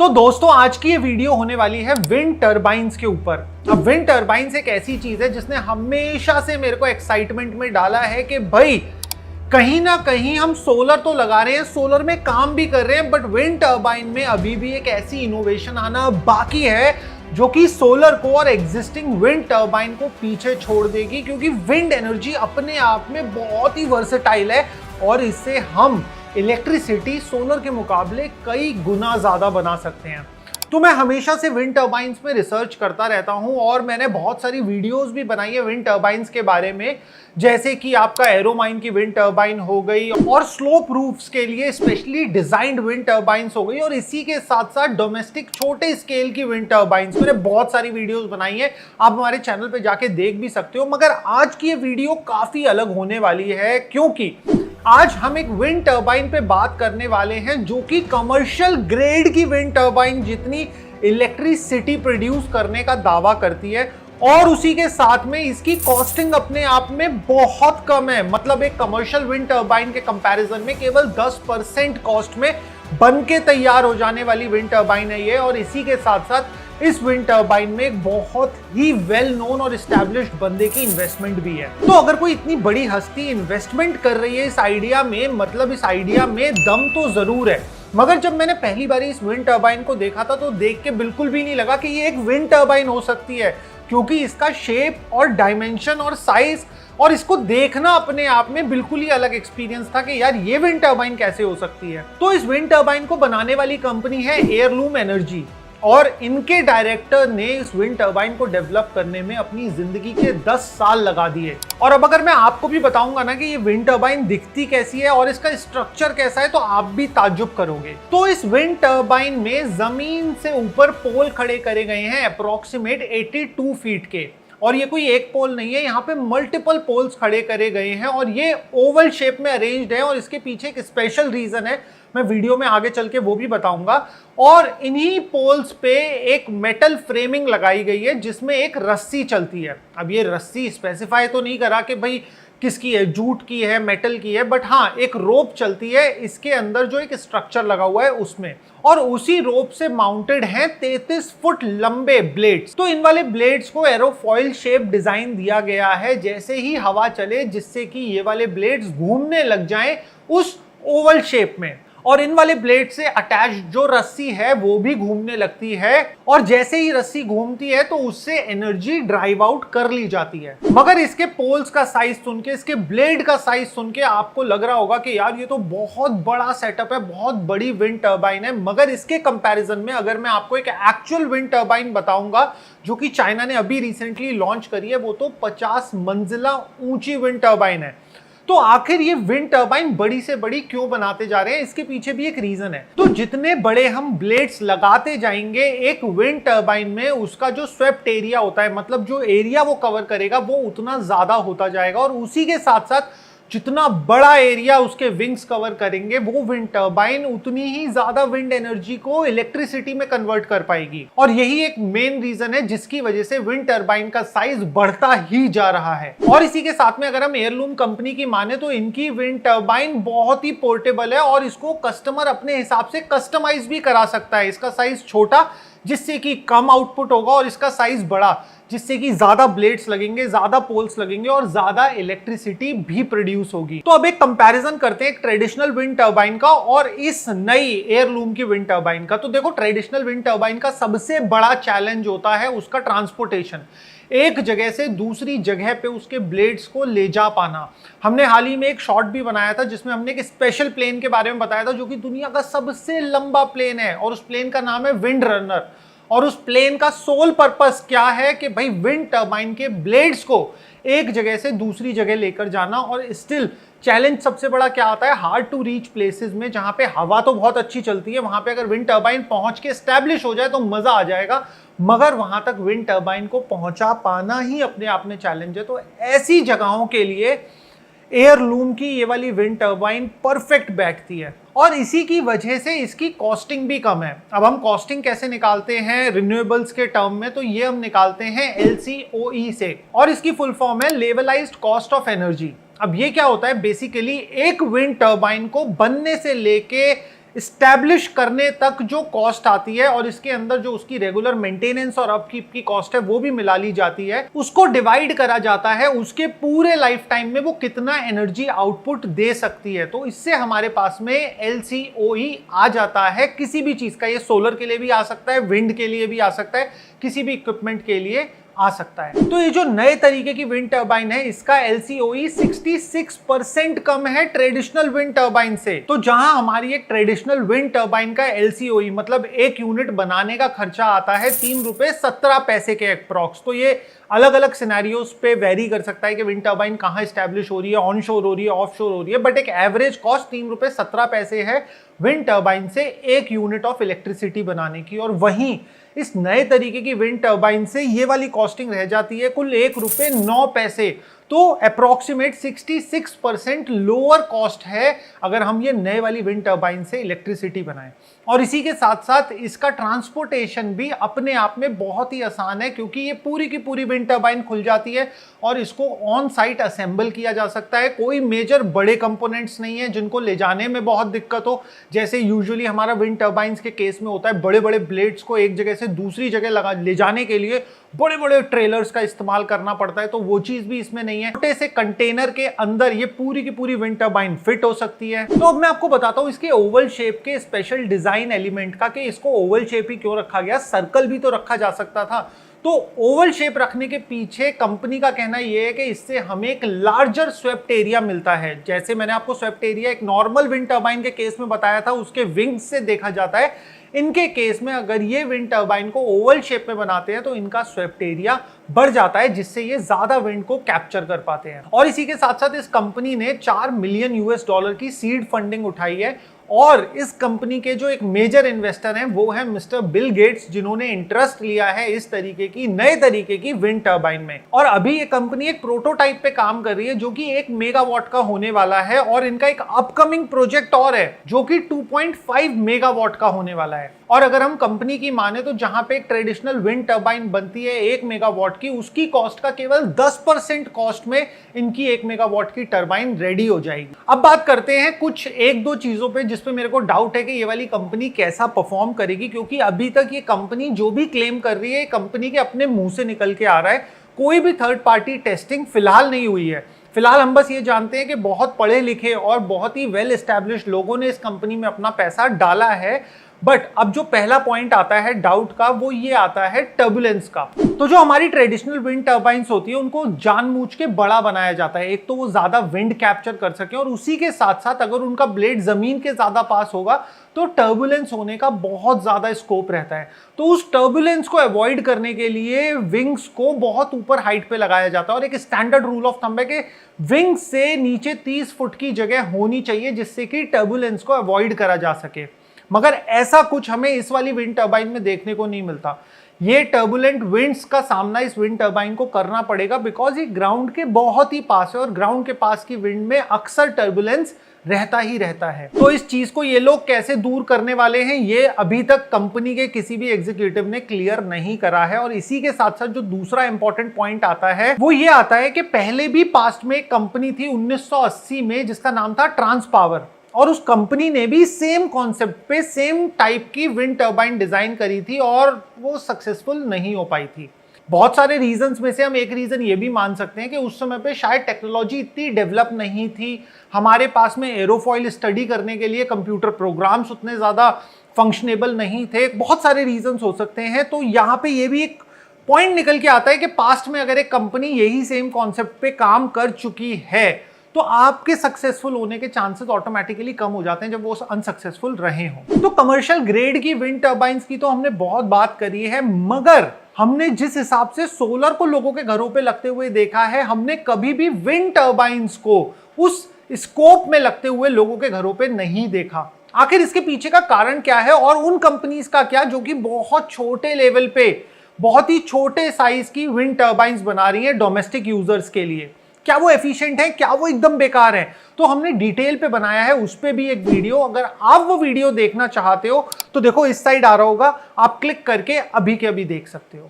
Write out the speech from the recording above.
तो दोस्तों आज की ये वीडियो होने वाली है विंड टरबाइन्स के ऊपर। अब विंड टरबाइन्स एक ऐसी चीज है जिसने हमेशा से मेरे को एक्साइटमेंट में डाला है कि भाई कहीं ना कहीं हम सोलर तो लगा रहे हैं, सोलर में काम भी कर रहे हैं, बट विंड टरबाइन में अभी भी एक ऐसी इनोवेशन आना बाकी है जो कि सोलर को और एग्जिस्टिंग विंड टरबाइन को पीछे छोड़ देगी, क्योंकि विंड एनर्जी अपने आप में बहुत ही वर्सेटाइल है और इससे हम इलेक्ट्रिसिटी सोलर के मुकाबले कई गुना ज्यादा बना सकते हैं। तो मैं हमेशा से विंड टरबाइन्स में रिसर्च करता रहता हूं और मैंने बहुत सारी वीडियोस भी बनाई है विंड टरबाइन्स के बारे में, जैसे कि आपका एरोमाइन की विंड टरबाइन हो गई और स्लोप रूफ्स के लिए स्पेशली डिजाइंड विंड टरबाइन्स हो गई, और इसी के साथ साथ डोमेस्टिक छोटे स्केल की विंड टरबाइन्स मैंने बहुत सारी वीडियोस बनाई है, आप हमारे चैनल पे जाके देख भी सकते हो। मगर आज की ये वीडियो काफी अलग होने वाली है, क्योंकि आज हम एक विंड टरबाइन पे बात करने वाले हैं जो कि कमर्शियल ग्रेड की विंड टरबाइन जितनी इलेक्ट्रिसिटी प्रोड्यूस करने का दावा करती है, और उसी के साथ में इसकी कॉस्टिंग अपने आप में बहुत कम है। मतलब एक कमर्शियल विंड टरबाइन के कंपैरिजन में केवल 10% कॉस्ट में बन के तैयार हो जाने वाली विंड टरबाइन है ये, और इसी के साथ साथ इस विंड टरबाइन में एक बहुत ही वेल नोन और एस्टैब्लिश्ड बंदे की इन्वेस्टमेंट भी है। तो अगर कोई इतनी बड़ी हस्ती इन्वेस्टमेंट कर रही है इस आइडिया में, मतलब इस आइडिया में दम तो जरूर है। मगर जब मैंने पहली बार इस विंड टरबाइन को देखा था तो देख के बिल्कुल भी नहीं लगा कि ये एक विंड टरबाइन हो सकती है, क्योंकि इसका शेप और डायमेंशन और साइज और इसको देखना अपने आप में बिल्कुल ही अलग एक्सपीरियंस था कि यार ये विंड टरबाइन कैसे हो सकती है। तो इस विंड टरबाइन को बनाने वाली कंपनी है एयरलूम एनर्जी, और इनके डायरेक्टर ने इस विंड टरबाइन को डेवलप करने में अपनी जिंदगी के 10 साल लगा दिए। और अब अगर मैं आपको भी बताऊंगा ना कि ये विंड टरबाइन दिखती कैसी है और इसका स्ट्रक्चर कैसा है, तो आप भी ताज्जुब करोगे। तो इस विंड टरबाइन में जमीन से ऊपर पोल खड़े करे गए हैं अप्रोक्सीमेट 82 फीट के, और ये कोई एक पोल नहीं है, यहाँ पे मल्टीपल पोल्स खड़े करे गए हैं और ये ओवल शेप में अरेंज्ड है, और इसके पीछे एक स्पेशल रीजन है, मैं वीडियो में आगे चल के वो भी बताऊंगा। और इन्हीं पोल्स पे एक मेटल फ्रेमिंग लगाई गई है जिसमें एक रस्सी चलती है। अब ये रस्सी स्पेसिफाई तो नहीं करा कि भाई किसकी है, जूट की है, मेटल की है, बट हाँ एक रोप चलती है इसके अंदर जो एक स्ट्रक्चर लगा हुआ है उसमें, और उसी रोप से माउंटेड हैं 33 फुट लंबे ब्लेड्स। तो इन वाले ब्लेड्स को एरोफॉइल शेप डिजाइन दिया गया है, जैसे ही हवा चले जिससे कि ये वाले ब्लेड्स घूमने लग जाएं उस ओवल शेप में, और इन वाले ब्लेड से अटैच जो रस्सी है वो भी घूमने लगती है, और जैसे ही रस्सी घूमती है तो उससे एनर्जी ड्राइव आउट कर ली जाती है। मगर इसके पोल्स का साइज सुन के, इसके ब्लेड का साइज सुन के आपको लग रहा होगा कि यार ये तो बहुत बड़ा सेटअप है, बहुत बड़ी विंड टरबाइन है। मगर इसके कंपैरिजन में अगर मैं आपको एक एक्चुअल विंड टरबाइन बताऊंगा जो कि चाइना ने अभी रिसेंटली लॉन्च करी है, वो तो 50 मंजिला ऊंची विंड टरबाइन है। तो आखिर ये विंड टरबाइन बड़ी से बड़ी क्यों बनाते जा रहे हैं, इसके पीछे भी एक रीजन है। तो जितने बड़े हम ब्लेड्स लगाते जाएंगे एक विंड टरबाइन में, उसका जो स्वेप्ट एरिया होता है, मतलब जो एरिया वो कवर करेगा वो उतना ज्यादा होता जाएगा, और उसी के साथ साथ जितना बड़ा एरिया उसके विंग्स कवर करेंगे वो विंड टरबाइन उतनी ही ज्यादा विंड एनर्जी को इलेक्ट्रिसिटी में कन्वर्ट कर पाएगी। और यही एक मेन रीजन है जिसकी वजह से विंड टरबाइन का साइज बढ़ता ही जा रहा है। और इसी के साथ में अगर हम एयरलूम कंपनी की माने तो इनकी विंड टरबाइन बहुत ही पोर्टेबल है, और इसको कस्टमर अपने हिसाब से कस्टमाइज भी करा सकता है। इसका साइज छोटा जिससे कि कम आउटपुट होगा, और इसका साइज बड़ा जिससे कि ज्यादा ब्लेड्स लगेंगे, ज्यादा पोल्स लगेंगे और ज्यादा इलेक्ट्रिसिटी भी प्रोड्यूस होगी। तो अब एक कंपैरिजन करते हैं एक ट्रेडिशनल विंड टरबाइन का और इस नई एयरलूम की विंड टरबाइन का। तो देखो, ट्रेडिशनल विंड टरबाइन का सबसे बड़ा चैलेंज होता है उसका ट्रांसपोर्टेशन, एक जगह से दूसरी जगह पे उसके ब्लेड्स को ले जा पाना। हमने हाल ही में एक शॉट भी बनाया था जिसमें हमने एक स्पेशल प्लेन के बारे में बताया था जो कि दुनिया का सबसे लंबा प्लेन है, और उस प्लेन का नाम है विंड रनर। और उस प्लेन का सोल पर्पस क्या है कि भाई विंड टरबाइन के ब्लेड्स को एक जगह से दूसरी जगह लेकर जाना। और स्टिल चैलेंज सबसे बड़ा क्या आता है, हार्ड टू रीच प्लेसेस में जहां पे हवा तो बहुत अच्छी चलती है, वहां पे अगर विंड टरबाइन पहुंच के एस्टैब्लिश हो जाए तो मजा आ जाएगा, मगर वहां तक विंड टरबाइन को पहुंचा पाना ही अपने आप में चैलेंज है। तो ऐसी जगहों के लिए एयरलूम की ये वाली विंड टरबाइन परफेक्ट बैठती है, और इसी की वजह से इसकी कॉस्टिंग भी कम है। अब हम कॉस्टिंग कैसे निकालते हैं रिन्यूएबल्स के टर्म में, तो ये हम निकालते हैं LCOE से, और इसकी फुल फॉर्म है लेवलाइज्ड कॉस्ट ऑफ एनर्जी। अब ये क्या होता है, बेसिकली एक विंड टरबाइन को बनने से लेके स्टैब्लिश करने तक जो कॉस्ट आती है और इसके अंदर जो उसकी रेगुलर मेंटेनेंस और अपकीप की कॉस्ट है वो भी मिला ली जाती है, उसको डिवाइड करा जाता है उसके पूरे लाइफ टाइम में वो कितना एनर्जी आउटपुट दे सकती है। तो इससे हमारे पास में LCOE आ जाता है किसी भी चीज का। ये सोलर के लिए भी आ सकता है, विंड के लिए भी आ सकता है, किसी भी इक्विपमेंट के लिए आ सकता है। तो ये जो नए तरीके की विंड टर्बाइन है इसका LCOE 66% कम है ट्रेडिशनल विंड टर्बाइन से। तो जहां हमारी एक ट्रेडिशनल विंड टर्बाइन का LCOE मतलब एक यूनिट बनाने का खर्चा आता है ₹3.17 के अप्रॉक्स। तो ये अलग अलग सिनेरियोस पे वेरी कर सकता है कि विंड टर्बाइन कहां स्टैब्लिश हो रही है, ऑन शोर हो रही है, ऑफ शोर हो रही है, बट एक एवरेज कॉस्ट ₹3.17 है विंड टर्बाइन से एक यूनिट ऑफ इलेक्ट्रिसिटी बनाने की। और वहीं इस नए तरीके की विंड टर्बाइन से ये वाली कॉस्टिंग रह जाती है कुल ₹1.09। तो अप्रोक्सीमेट 66% लोअर कॉस्ट है अगर हम ये नए वाली विंड टर्बाइन से इलेक्ट्रिसिटी बनाएं। और इसी के साथ साथ इसका ट्रांसपोर्टेशन भी अपने आप में बहुत ही आसान है, क्योंकि ये पूरी की पूरी विंड टर्बाइन खुल जाती है और इसको ऑन साइट असेंबल किया जा सकता है। कोई मेजर बड़े कंपोनेंट्स नहीं है जिनको ले जाने में बहुत दिक्कत हो, जैसे यूजुअली हमारा विंड टर्बाइंस के केस में होता है। बड़े बड़े ब्लेड्स को एक जगह से दूसरी जगह ले जाने के लिए बड़े बड़े ट्रेलर्स का इस्तेमाल करना पड़ता है, तो वो चीज भी इसमें नहीं है। छोटे से कंटेनर के अंदर ये पूरी की पूरी विंड टर्बाइन फिट हो सकती है। तो अब मैं आपको बताता हूं इसके ओवल शेप के स्पेशल डिजाइन एलिमेंट का, कि इसको ओवल शेप ही क्यों रखा गया, सर्कल भी तो रखा जा सकता था। तो ओवल शेप रखने के पीछे कंपनी का कहना यह है कि इससे हमें एक लार्जर स्वेप्ट एरिया मिलता है। जैसे मैंने आपको स्वेप्ट एरिया एक नॉर्मल विंड टर्बाइन के केस में बताया था, उसके विंग्स से देखा जाता है। इनके केस में अगर ये विंड टर्बाइन को ओवल शेप में बनाते हैं तो इनका स्वेप्ट एरिया बढ़ जाता है, जिससे ये ज्यादा विंड को कैप्चर कर पाते हैं। और इसी के साथ साथ इस कंपनी ने $4 मिलियन की सीड फंडिंग उठाई है। और इस कंपनी के जो एक मेजर इन्वेस्टर हैं वो है मिस्टर बिल गेट्स, जिन्होंने इंटरेस्ट लिया है इस तरीके की नए तरीके की विंड टर्बाइन में। और अभी ये कंपनी एक प्रोटोटाइप पे काम कर रही है जो कि 1 मेगावाट का होने वाला है, और इनका एक अपकमिंग प्रोजेक्ट और है जो कि 2.5 मेगावाट का होने वाला है। और अगर हम कंपनी की माने तो जहां पे एक ट्रेडिशनल विंड टर्बाइन बनती है 1 मेगावाट की, उसकी कॉस्ट का केवल 10% कॉस्ट में इनकी 1 मेगावाट की टर्बाइन रेडी हो जाएगी। अब बात करते हैं कुछ एक दो चीजों पे जिसपे मेरे को डाउट है कि ये वाली कंपनी कैसा परफॉर्म करेगी, क्योंकि अभी तक ये कंपनी जो भी क्लेम कर रही है कंपनी के अपने मुंह से निकल के आ रहा है। कोई भी थर्ड पार्टी टेस्टिंग फिलहाल नहीं हुई है। फिलहाल हम बस ये जानते हैं कि बहुत पढ़े लिखे और बहुत ही वेल एस्टैब्लिश्ड लोगों ने इस कंपनी में अपना पैसा डाला है। बट अब जो पहला पॉइंट आता है डाउट का, वो ये आता है टर्बुलेंस का। तो जो हमारी ट्रेडिशनल विंड टर्बाइंस होती है उनको जानबूझ के बड़ा बनाया जाता है, एक तो वो ज्यादा विंड कैप्चर कर सके, और उसी के साथ साथ अगर उनका ब्लेड जमीन के ज्यादा पास होगा तो टर्बुलेंस होने का बहुत ज्यादा स्कोप रहता है। तो उस टर्बुलेंस को अवॉइड करने के लिए विंग्स को बहुत ऊपर हाइट पे लगाया जाता है, और एक स्टैंडर्ड रूल ऑफ थंब है कि विंग से नीचे 30 फुट की जगह होनी चाहिए जिससे कि टर्बुलेंस को अवॉइड करा जा सके। मगर ऐसा कुछ हमें इस वाली विंड टर्बाइन में देखने को नहीं मिलता। ये टर्बुलेंट विंड्स का सामना इस विंड टर्बाइन को करना पड़ेगा, बिकॉज ये ग्राउंड के बहुत ही पास है, और ग्राउंड के पास की विंड में अक्सर टर्बुलेंस रहता ही रहता है। तो इस चीज को ये लोग कैसे दूर करने वाले हैं ये अभी तक कंपनी के किसी भी एग्जीक्यूटिव ने क्लियर नहीं करा है। और इसी के साथ साथ जो दूसरा इंपॉर्टेंट पॉइंट आता है वो ये आता है कि पहले भी पास्ट में एक कंपनी थी 1980 में जिसका नाम था ट्रांस पावर, और उस कंपनी ने भी सेम कॉन्सेप्ट पे सेम टाइप की विंड टर्बाइन डिजाइन करी थी और वो सक्सेसफुल नहीं हो पाई थी। बहुत सारे रीजंस में से हम एक रीजन ये भी मान सकते हैं कि उस समय पे शायद टेक्नोलॉजी इतनी डेवलप नहीं थी, हमारे पास में एरोफॉइल स्टडी करने के लिए कंप्यूटर प्रोग्राम्स उतने ज्यादा फंक्शनेबल नहीं थे। बहुत सारे रीजंस हो सकते हैं। तो यहाँ पे ये भी एक पॉइंट निकल के आता है कि पास्ट में अगर एक कंपनी यही सेम कॉन्सेप्ट पे काम कर चुकी है तो आपके सक्सेसफुल होने के चांसेस ऑटोमेटिकली कम हो जाते हैं जब वो अनसक्सेसफुल रहे हों। तो कमर्शियल ग्रेड की विंड टर्बाइंस की तो हमने बहुत बात करी है, मगर हमने जिस हिसाब से सोलर को लोगों के घरों पे लगते हुए देखा है, हमने कभी भी विंड टर्बाइंस को उस स्कोप में लगते हुए लोगों के घरों पे नहीं देखा। आखिर इसके पीछे का कारण क्या है, और उन कंपनीज का क्या जो कि बहुत छोटे लेवल पे बहुत ही छोटे साइज की विंड टर्बाइंस बना रही है डोमेस्टिक यूजर्स के लिए, क्या वो एफिशिएंट है, क्या वो एकदम बेकार है? तो हमने डिटेल पे बनाया है, उस पे भी एक वीडियो। अगर आप वो वीडियो देखना चाहते हो तो देखो इस साइड आ रहा होगा, आप क्लिक करके अभी के अभी देख सकते हो।